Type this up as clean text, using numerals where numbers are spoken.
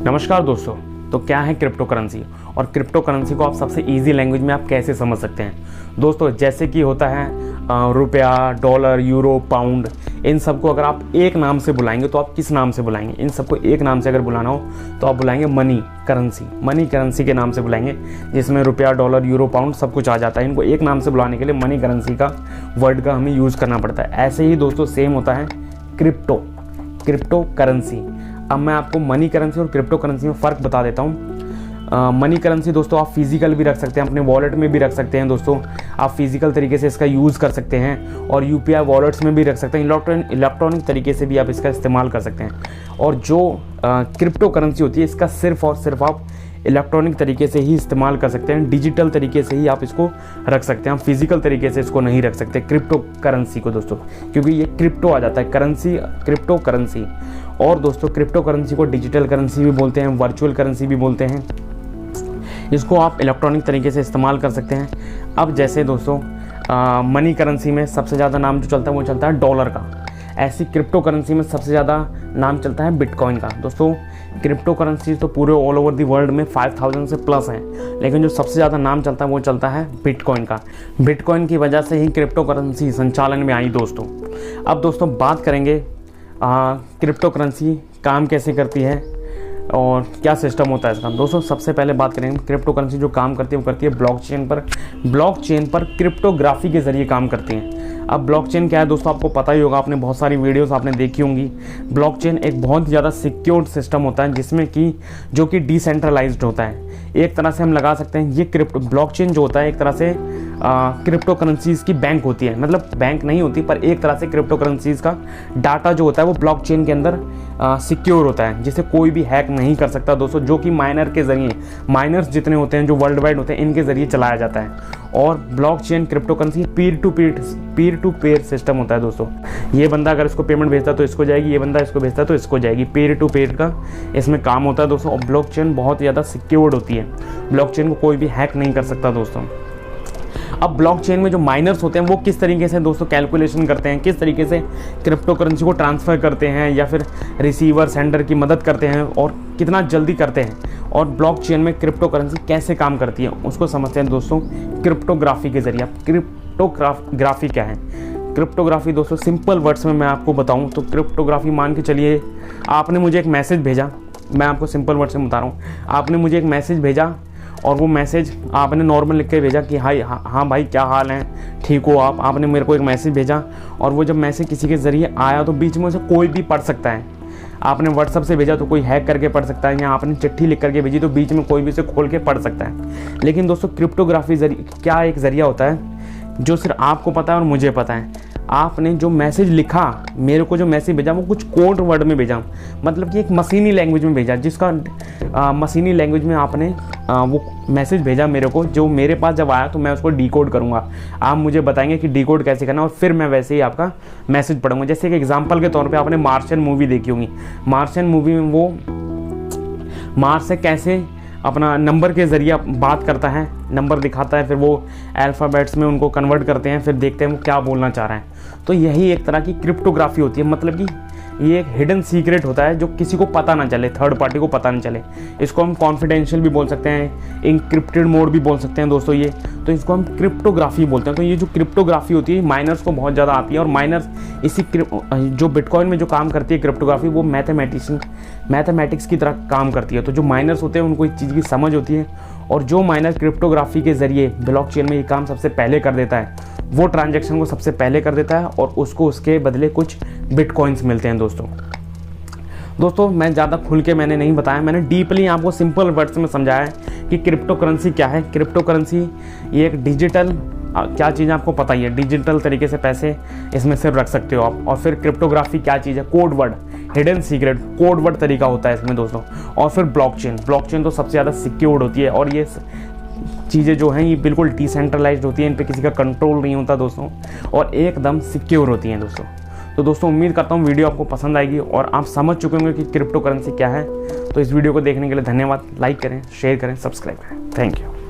नमस्कार दोस्तों। तो क्या है क्रिप्टो करेंसी और क्रिप्टो करेंसी को आप सबसे इजी लैंग्वेज में आप कैसे समझ सकते हैं। दोस्तों जैसे कि होता है रुपया, डॉलर, यूरो, पाउंड, इन सबको अगर आप एक नाम से बुलाएंगे तो आप किस नाम से बुलाएंगे। इन सबको एक नाम से अगर बुलाना हो तो आप बुलाएंगे मनी करेंसी के नाम से बुलाएंगे, जिसमें रुपया, डॉलर, यूरो, पाउंड सब कुछ आ जाता है। इनको एक नाम से बुलाने के लिए मनी करेंसी का वर्ड का हमें यूज़ करना पड़ता है। ऐसे ही दोस्तों सेम होता है क्रिप्टो करेंसी। अब मैं आपको मनी करेंसी और क्रिप्टो करेंसी में फ़र्क बता देता हूँ। मनी करेंसी दोस्तों आप फिजिकल भी रख सकते हैं, अपने वॉलेट में भी रख सकते हैं। दोस्तों आप फिजिकल तरीके से इसका यूज़ कर सकते हैं और यूपीआई वॉलेट्स में भी रख सकते हैं। इलेक्ट्रॉनिक तरीके से भी आप इसका इस्तेमाल कर सकते हैं। और जो क्रिप्टो करेंसी होती है इसका सिर्फ और सिर्फ आप इलेक्ट्रॉनिक तरीके से ही इस्तेमाल कर सकते हैं, डिजिटल तरीके से ही आप इसको रख सकते हैं। आप फिजिकल तरीके से इसको नहीं रख सकते क्रिप्टो करेंसी को दोस्तों, क्योंकि ये क्रिप्टो आ जाता है करेंसी, क्रिप्टो करेंसी। और दोस्तों क्रिप्टो करेंसी को डिजिटल करेंसी भी बोलते हैं, वर्चुअल करेंसी भी बोलते हैं। इसको आप इलेक्ट्रॉनिक तरीके से इस्तेमाल कर सकते हैं। अब जैसे दोस्तों मनी करेंसी में सबसे ज़्यादा नाम जो चलता है वो चलता है डॉलर का। ऐसी क्रिप्टो करेंसी में सबसे ज़्यादा नाम चलता है बिटकॉइन का। दोस्तों क्रिप्टो करेंसी तो पूरे ऑल ओवर दी वर्ल्ड में 5000 से प्लस हैं, लेकिन जो सबसे ज़्यादा नाम चलता है वो चलता है बिटकॉइन का। बिटकॉइन की वजह से ही क्रिप्टो करेंसी संचालन में आई दोस्तों। अब दोस्तों बात करेंगे क्रिप्टो करेंसी काम कैसे करती है और क्या सिस्टम होता है इसका। दोस्तों सबसे पहले बात करेंगे क्रिप्टो करेंसी जो काम करती है वो करती है ब्लॉकचेन पर क्रिप्टोग्राफी के ज़रिए काम करती हैं। अब ब्लॉकचेन क्या है दोस्तों, आपको पता ही होगा, आपने बहुत सारी वीडियोस आपने देखी होंगी। ब्लॉकचेन एक बहुत ज़्यादा सिक्योर्ड सिस्टम होता है जिसमें कि जो कि डिसेंट्रलाइज्ड होता है। एक तरह से हम लगा सकते हैं ये ब्लॉकचेन जो होता है एक तरह से क्रिप्टो करेंसीज़ की बैंक होती है। मतलब बैंक नहीं होती पर एक तरह से क्रिप्टो करेंसीज़ का डाटा जो होता है वो ब्लॉकचेन के अंदर सिक्योर होता है, जिसे कोई भी हैक नहीं कर सकता दोस्तों, जो कि माइनर्स जितने होते हैं जो वर्ल्ड वाइड होते हैं इनके ज़रिए चलाया जाता है। और blockchain crypto currency Pir to pair system होता है दोस्तों। ये बंदा अगर इसको पेमेंट भेजता है तो इसको जाएगी, ये बंदा इसको भेजता है तो इसको जाएगी। पीर टू पेयर का इसमें काम होता है दोस्तों। और ब्लॉकचेन बहुत ज़्यादा सिक्योर्ड होती है, ब्लॉकचेन को कोई भी हैक नहीं कर सकता दोस्तों। अब ब्लॉकचेन में जो माइनर्स होते हैं वो किस तरीके से दोस्तों कैलकुलेशन करते हैं, किस तरीके से क्रिप्टो करेंसी को ट्रांसफ़र करते हैं या फिर रिसीवर सेंडर की मदद करते हैं और कितना जल्दी करते हैं, और ब्लॉकचेन में क्रिप्टो करेंसी कैसे काम करती है उसको समझते हैं दोस्तों क्रिप्टोग्राफी के ज़रिए। क्रिप्टोग्राफी क्या है? क्रिप्टोग्राफी दोस्तों सिंपल वर्ड्स में मैं आपको बताऊं तो क्रिप्टोग्राफी, मान के चलिए आपने मुझे एक मैसेज भेजा, मैं आपको सिंपल वर्ड्स में बता रहा हूँ। आपने मुझे एक मैसेज भेजा और वो मैसेज आपने नॉर्मल लिख के भेजा कि हाँ भाई क्या हाल है, ठीक हो आप। आपने मेरे को एक मैसेज भेजा और वो जब मैसेज किसी के ज़रिए आया तो बीच में उसे कोई भी पढ़ सकता है। आपने व्हाट्सअप से भेजा तो कोई हैक करके पढ़ सकता है, या आपने चिट्ठी लिख करके भेजी तो बीच में कोई भी उसे खोल के पढ़ सकता है। लेकिन दोस्तों क्रिप्टोग्राफी क्या एक ज़रिया होता है जो सिर्फ आपको पता है और मुझे पता है। आपने जो मैसेज लिखा, मेरे को जो मैसेज भेजा वो कुछ कोड वर्ड में भेजा, मतलब कि एक मशीनी लैंग्वेज में भेजा, जिसका मशीनी लैंग्वेज में आपने वो मैसेज भेजा मेरे को, जो मेरे पास जब आया तो मैं उसको डिकोड करूँगा। आप मुझे बताएंगे कि डिकोड कैसे करना और फिर मैं वैसे ही आपका मैसेज पढ़ूंगा। जैसे कि एग्जाम्पल के तौर पर आपने मार्शियन मूवी देखी होगी। मार्शियन मूवी में वो मार्स से कैसे अपना नंबर के ज़रिए बात करता है, नंबर दिखाता है, फिर वो अल्फ़ाबेट्स में उनको कन्वर्ट करते हैं, फिर देखते हैं वो क्या बोलना चाह रहा है। तो यही एक तरह की क्रिप्टोग्राफी होती है, मतलब कि ये एक हिडन सीक्रेट होता है जो किसी को पता ना चले, थर्ड पार्टी को पता ना चले। इसको हम कॉन्फिडेंशियल भी बोल सकते हैं, इंक्रिप्टेड मोड भी बोल सकते हैं दोस्तों ये। तो इसको हम क्रिप्टोग्राफी बोलते हैं। तो ये जो क्रिप्टोग्राफी होती है माइनर्स को बहुत ज़्यादा आती है, और माइनर्स इसी जो बिटकॉइन में जो काम करती है क्रिप्टोग्राफी वो मैथमेटिक्स की तरह काम करती है। तो जो माइनर्स होते हैं उनको इस चीज़ की समझ होती है, और जो माइनर क्रिप्टोग्राफी के ज़रिए ब्लॉकचेन में ये काम सबसे पहले कर देता है, वो ट्रांजैक्शन को सबसे पहले कर देता है और उसको उसके बदले कुछ बिटकॉइंस मिलते हैं दोस्तों मैं ज़्यादा खुल के मैंने नहीं बताया, मैंने डीपली आपको सिंपल वर्ड्स में समझाया है कि क्रिप्टो करेंसी क्या है। क्रिप्टो करेंसी ये एक डिजिटल क्या चीज़ है आपको पता ही है, डिजिटल तरीके से पैसे इसमें सिर्फ रख सकते हो आप। और फिर क्रिप्टोग्राफी क्या चीज़ है? Code word, hidden secret, code word तरीका होता है इसमें दोस्तों। और फिर ब्लॉकचेन तो सबसे ज़्यादा सिक्योर्ड होती है, और ये चीज़ें जो हैं ये बिल्कुल डिसेंट्रलाइज्ड होती हैं, इन पे किसी का कंट्रोल नहीं होता दोस्तों, और एकदम सिक्योर होती हैं दोस्तों। तो दोस्तों उम्मीद करता हूँ वीडियो आपको पसंद आएगी और आप समझ चुके होंगे कि क्रिप्टो करेंसी क्या है। तो इस वीडियो को देखने के लिए धन्यवाद। लाइक करें, शेयर करें, सब्सक्राइब करें। Thank you.